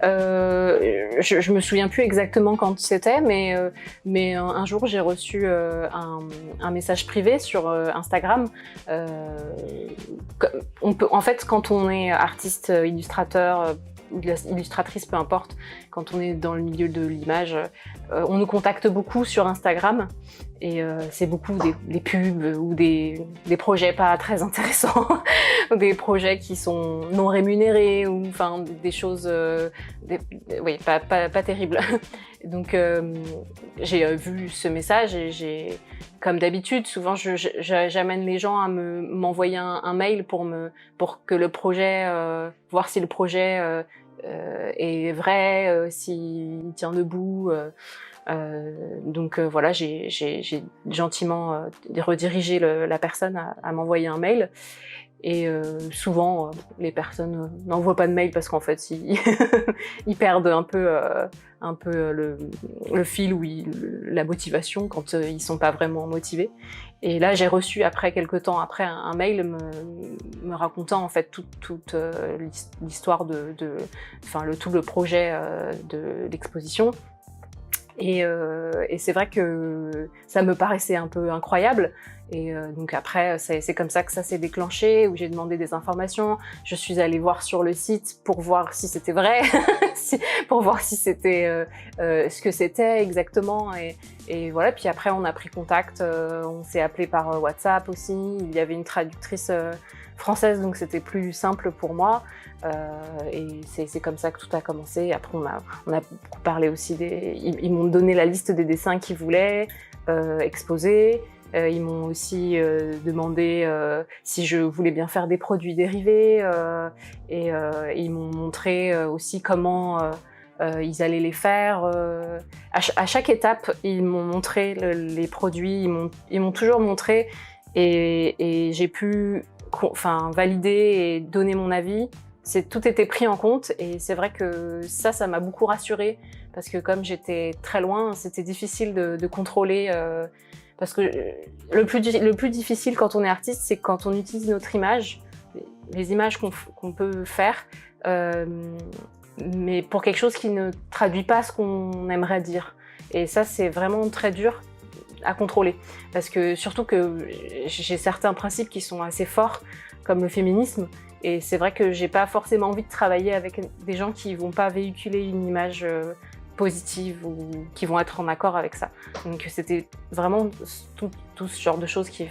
Je me souviens plus exactement quand c'était, mais un jour j'ai reçu un message privé sur Instagram. En fait, quand on est artiste, illustrateur, illustratrice, peu importe, quand on est dans le milieu de l'image, on nous contacte beaucoup sur Instagram et c'est beaucoup des pubs ou des projets pas très intéressants, des projets qui sont non rémunérés ou enfin des choses oui, pas terribles. Donc j'ai vu ce message et comme d'habitude, souvent j'amène les gens à m'envoyer un mail pour que le projet, voir si le projet est vrai, s'il tient debout. Donc voilà, j'ai gentiment redirigé la personne à m'envoyer un mail. Et souvent, les personnes n'envoient pas de mail parce qu'en fait, ils perdent un peu le fil ou la motivation quand ils sont pas vraiment motivés. Et là, j'ai reçu quelques temps après un mail me racontant en fait toute l'histoire tout le projet de l'exposition. Et c'est vrai que ça me paraissait un peu incroyable. Et donc après, c'est comme ça que ça s'est déclenché, où j'ai demandé des informations. Je suis allée voir sur le site pour voir si c'était vrai, pour voir si c'était ce que c'était exactement. Et voilà, puis après on a pris contact, on s'est appelé par WhatsApp aussi. Il y avait une traductrice française, donc c'était plus simple pour moi. Et c'est comme ça que tout a commencé. Après on a beaucoup parlé aussi ils m'ont donné la liste des dessins qu'ils voulaient exposer. Ils m'ont aussi demandé si je voulais bien faire des produits dérivés et ils m'ont montré aussi comment ils allaient les faire. À chaque étape, ils m'ont montré les produits, ils m'ont toujours montré et j'ai pu valider et donner mon avis. Tout était pris en compte et c'est vrai que ça m'a beaucoup rassurée parce que comme j'étais très loin, c'était difficile de contrôler. Parce que le plus difficile quand on est artiste, c'est quand on utilise notre image, les images qu'on peut faire, mais pour quelque chose qui ne traduit pas ce qu'on aimerait dire. Et ça, c'est vraiment très dur à contrôler. Parce que surtout que j'ai certains principes qui sont assez forts, comme le féminisme, et c'est vrai que j'ai pas forcément envie de travailler avec des gens qui vont pas véhiculer une image positive ou qui vont être en accord avec ça. Donc c'était vraiment tout ce genre de choses qui me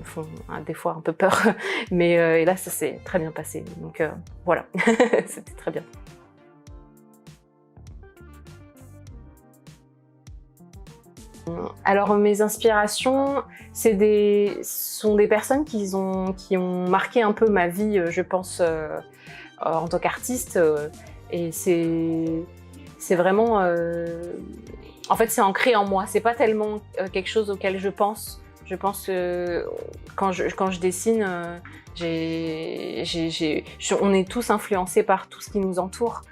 font des fois un peu peur. Mais et là, ça s'est très bien passé. Donc voilà, c'était très bien. Alors mes inspirations, sont des personnes qui ont marqué un peu ma vie, je pense, en tant qu'artiste. Et c'est vraiment, en fait, c'est ancré en moi. C'est pas tellement quelque chose auquel je pense. Je pense que quand je dessine, on est tous influencés par tout ce qui nous entoure.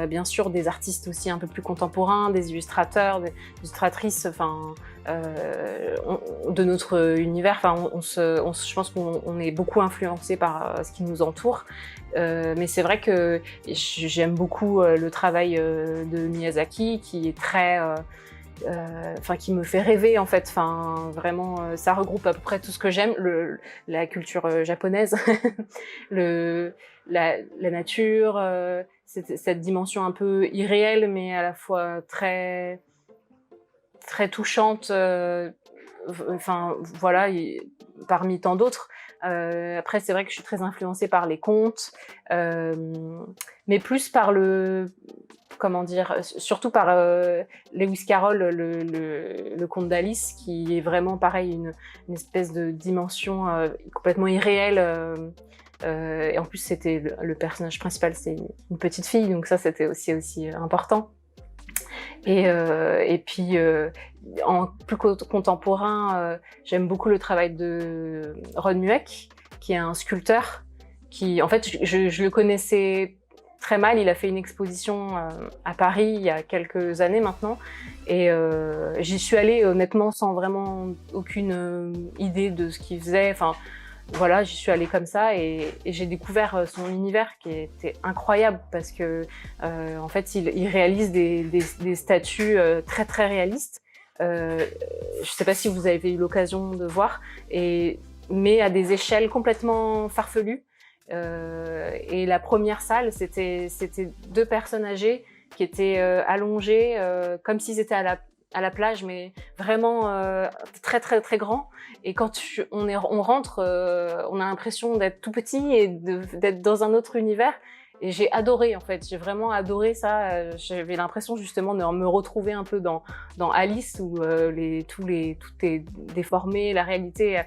Bien sûr, des artistes aussi un peu plus contemporains, des illustrateurs, des illustratrices, de notre univers. Je pense qu'on est beaucoup influencés par ce qui nous entoure. Mais c'est vrai que j'aime beaucoup le travail de Miyazaki, qui est très qui me fait rêver en fait. Vraiment, ça regroupe à peu près tout ce que j'aime, la culture japonaise, la nature, cette dimension un peu irréelle, mais à la fois très très touchante. Voilà, parmi tant d'autres. Après, c'est vrai que je suis très influencée par les contes, mais plus par surtout par Lewis Carroll, le conte d'Alice, qui est vraiment pareil, une espèce de dimension complètement irréelle. Et en plus, c'était le personnage principal, c'est une petite fille, donc ça, c'était aussi important. Et puis, en plus contemporain, j'aime beaucoup le travail de Ron Mueck, qui est un sculpteur, qui, en fait, je le connaissais très mal. Il a fait une exposition à Paris il y a quelques années maintenant, et j'y suis allée honnêtement sans vraiment aucune idée de ce qu'il faisait. voilà, j'y suis allée comme ça et j'ai découvert son univers qui était incroyable parce que en fait, il réalise des statues très très réalistes. Je sais pas si vous avez eu l'occasion de voir, mais à des échelles complètement farfelues. Et la première salle, c'était deux personnes âgées qui étaient allongées comme s'ils étaient à la plage, mais vraiment très très très grand. Et quand on rentre, on a l'impression d'être tout petit et d'être dans un autre univers. Et j'ai adoré en fait, j'ai vraiment adoré ça. J'avais l'impression justement de me retrouver un peu dans Alice où tout est déformé, la réalité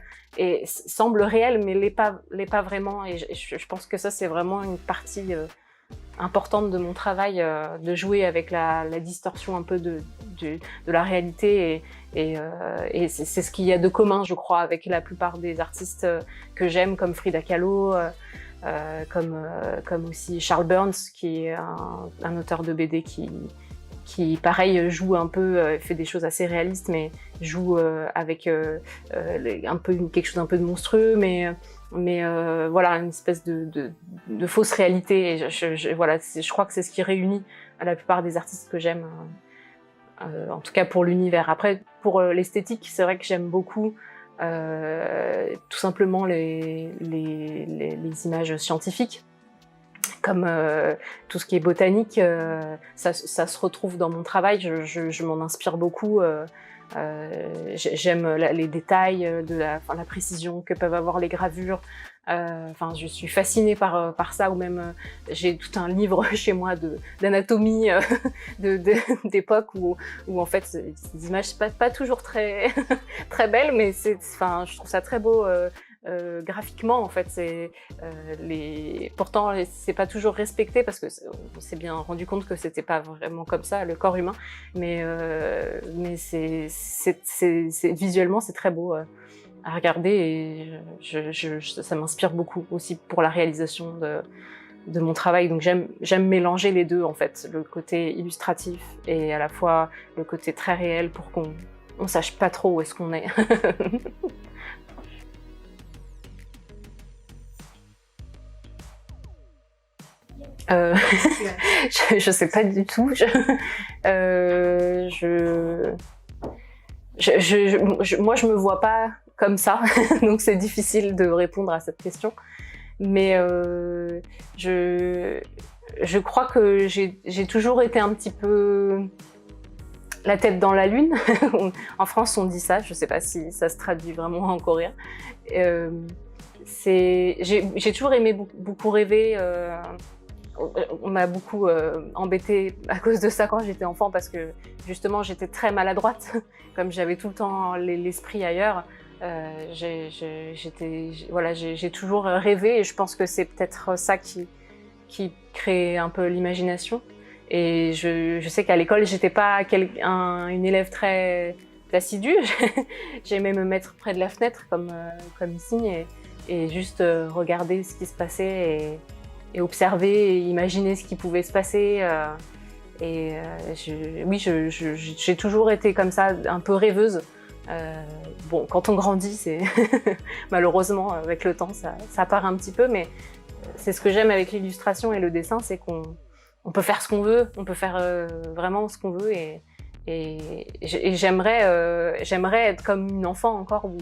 semble réelle mais l'est pas vraiment. Et je pense que ça c'est vraiment une partie importante de mon travail, de jouer avec la distorsion un peu de la réalité et c'est ce qu'il y a de commun, je crois, avec la plupart des artistes que j'aime, comme Frida Kahlo, comme aussi Charles Burns, qui est un auteur de BD qui pareil joue un peu, fait des choses assez réalistes, mais joue avec quelque chose un peu de monstrueux, mais voilà, une espèce de fausse réalité. Et voilà, je crois que c'est ce qui réunit la plupart des artistes que j'aime, en tout cas pour l'univers. Après, pour l'esthétique, c'est vrai que j'aime beaucoup tout simplement les images scientifiques, comme tout ce qui est botanique, ça se retrouve dans mon travail, je m'en inspire beaucoup. J'aime les détails, la précision que peuvent avoir les gravures. Enfin, je suis fascinée par ça, ou même j'ai tout un livre chez moi d'anatomie d'époque où en fait des images pas toujours très très belles, mais enfin, je trouve ça très beau. Graphiquement, en fait, pourtant c'est pas toujours respecté parce que on s'est bien rendu compte que c'était pas vraiment comme ça le corps humain, mais visuellement c'est très beau à regarder et ça m'inspire beaucoup aussi pour la réalisation de mon travail. Donc j'aime mélanger les deux, en fait, le côté illustratif et à la fois le côté très réel pour qu'on sache pas trop où est-ce qu'on est. Je sais pas du tout. Moi, je me vois pas comme ça, donc c'est difficile de répondre à cette question. Mais je crois que j'ai toujours été un petit peu la tête dans la lune. En France, on dit ça. Je sais pas si ça se traduit vraiment en coréen. J'ai toujours aimé beaucoup rêver. On m'a beaucoup embêtée à cause de ça quand j'étais enfant, parce que justement j'étais très maladroite. Comme j'avais tout le temps l'esprit ailleurs, j'ai toujours rêvé, et je pense que c'est peut-être ça qui crée un peu l'imagination. Et je sais qu'à l'école, j'étais pas une élève très assidue. J'aimais me mettre près de la fenêtre comme ici et juste regarder ce qui se passait et observer et imaginer ce qui pouvait se passer. Oui, j'ai toujours été comme ça, un peu rêveuse. Bon, quand on grandit, c'est malheureusement, avec le temps, ça part un petit peu, mais c'est ce que j'aime avec l'illustration et le dessin, c'est qu'on peut faire ce qu'on veut, on peut faire vraiment ce qu'on veut, et j'aimerais être comme une enfant encore, où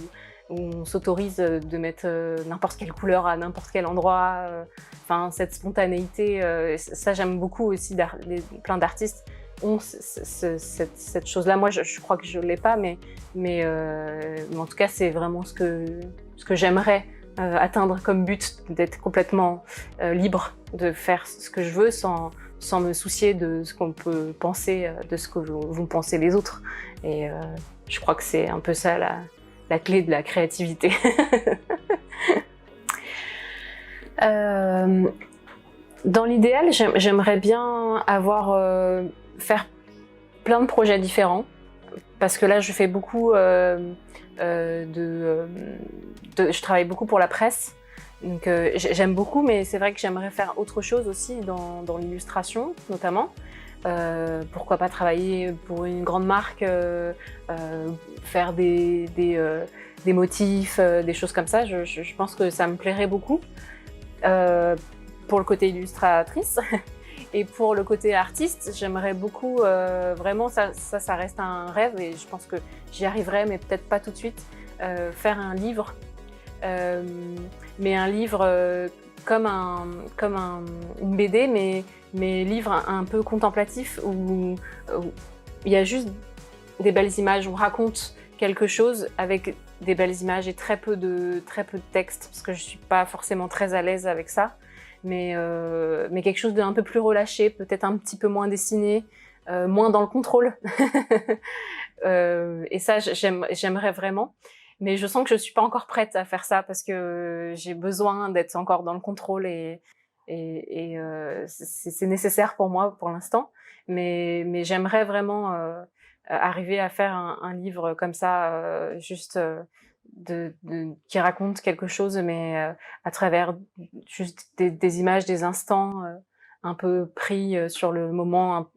on s'autorise de mettre n'importe quelle couleur à n'importe quel endroit. Enfin, cette spontanéité, ça j'aime beaucoup aussi. Plein d'artistes ont cette chose-là. Moi, je crois que je l'ai pas, mais en tout cas, c'est vraiment ce que j'aimerais atteindre comme but, d'être complètement libre, de faire ce que je veux sans me soucier de ce qu'on peut penser, de ce que vont penser les autres. Et je crois que c'est un peu ça la clé de la créativité. Dans l'idéal, j'aimerais bien faire plein de projets différents, parce que là je fais beaucoup je travaille beaucoup pour la presse, donc j'aime beaucoup, mais c'est vrai que j'aimerais faire autre chose aussi dans l'illustration notamment. Pourquoi pas travailler pour une grande marque, faire des motifs, des choses comme ça. Je pense que ça me plairait beaucoup. Pour le côté illustratrice. Et pour le côté artiste, j'aimerais beaucoup, vraiment, ça reste un rêve et je pense que j'y arriverai, mais peut-être pas tout de suite, faire un livre. Mais un livre une BD, mais livre un peu contemplatif où il y a juste des belles images, on raconte quelque chose avec des belles images et très peu de texte, parce que je suis pas forcément très à l'aise avec ça. Mais quelque chose d'un peu plus relâché, peut-être un petit peu moins dessiné, moins dans le contrôle. Et ça, j'aimerais vraiment. Mais je sens que je suis pas encore prête à faire ça parce que j'ai besoin d'être encore dans le contrôle et c'est nécessaire pour moi pour l'instant. Mais j'aimerais vraiment arriver à faire un livre comme ça, juste qui raconte quelque chose, mais à travers juste des images, des instants un peu pris sur le moment,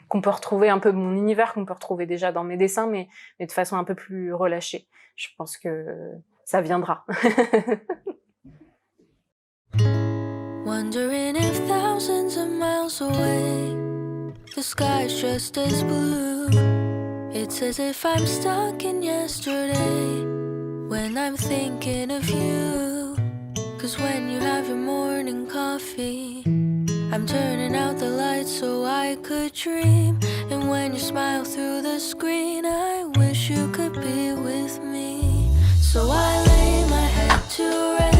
qu'on peut retrouver un peu mon univers, qu'on peut retrouver déjà dans mes dessins, mais de façon un peu plus relâchée. Je pense que ça viendra. Wondering if thousands of miles away, the sky's just as blue. It's as if I'm stuck in yesterday when I'm thinking of you. 'Cause when you have your morning coffee, I'm turning out the lights so I could dream. And when you smile through the screen, I wish you could be with me. So I lay my head to rest.